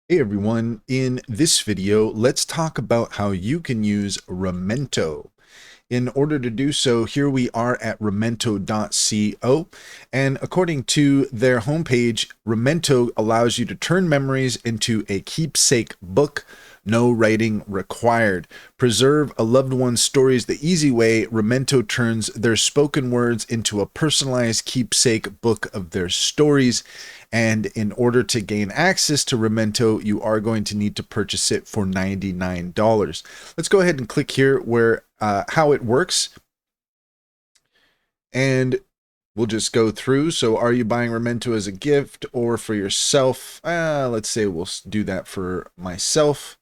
Hey everyone, in this video, let's talk about how you can use Remento. In order to do so, here we are at remento.co, and according to their homepage, Remento allows you to turn memories into a keepsake book. No writing required. Preserve a loved one's stories the easy way. Remento turns their spoken words into a personalized keepsake book of their stories. And in order to gain access to Remento, you are going to need to purchase it for $99. Let's go ahead and click here where how it works. And we'll just go through. So are you buying Remento as a gift or for yourself? Let's say we'll do that for myself.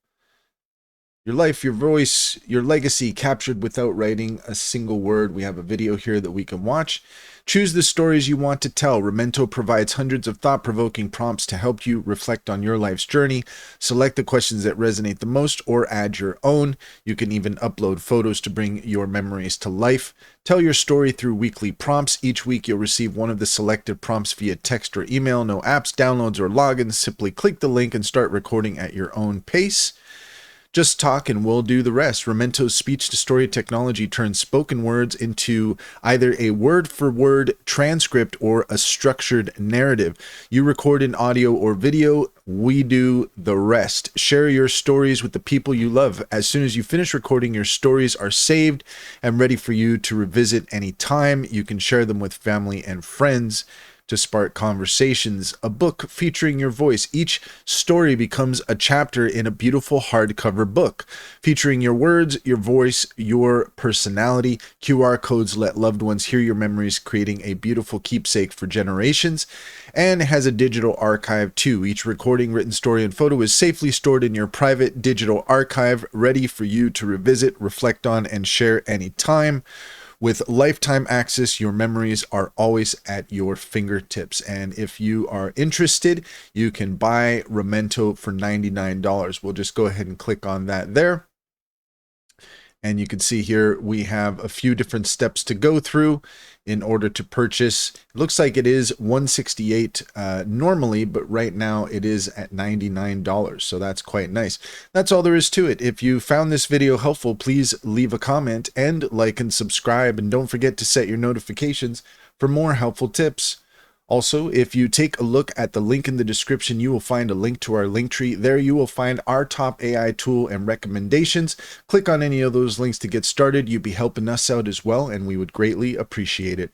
Your life, your voice, your legacy captured without writing a single word. We have a video here that we can watch. Choose the stories you want to tell. Remento provides hundreds of thought-provoking prompts to help you reflect on your life's journey. Select the questions that resonate the most or add your own. You can even upload photos to bring your memories to life. Tell your story through weekly prompts. Each week you'll receive one of the selected prompts via text or email. No apps, downloads, or logins. Simply click the link and start recording at your own pace. Just talk and we'll do the rest. Remento's speech-to-story technology turns spoken words into either a word-for-word transcript or a structured narrative. You record in audio or video, we do the rest. Share your stories with the people you love. As soon as you finish recording, your stories are saved and ready for you to revisit anytime. You can share them with family and friends to spark conversations. A book featuring your voice. Each story becomes a chapter in a beautiful hardcover book, featuring your words, your voice, your personality. QR codes let loved ones hear your memories, creating a beautiful keepsake for generations. And it has a digital archive too. Each recording, written story, and photo is safely stored in your private digital archive, ready for you to revisit, reflect on, and share anytime. With lifetime access, your memories are always at your fingertips. And if you are interested, you can buy Remento for $99. We'll just go ahead and click on that there. And you can see here we have a few different steps to go through in order to purchase. It looks like it is $168 normally, but right now it is at $99. So that's quite nice. That's all there is to it. If you found this video helpful, please leave a comment and like and subscribe. And don't forget to set your notifications for more helpful tips. Also, if you take a look at the link in the description, you will find a link to our link tree. There you will find our top AI tool and recommendations. Click on any of those links to get started. You'd be helping us out as well, and we would greatly appreciate it.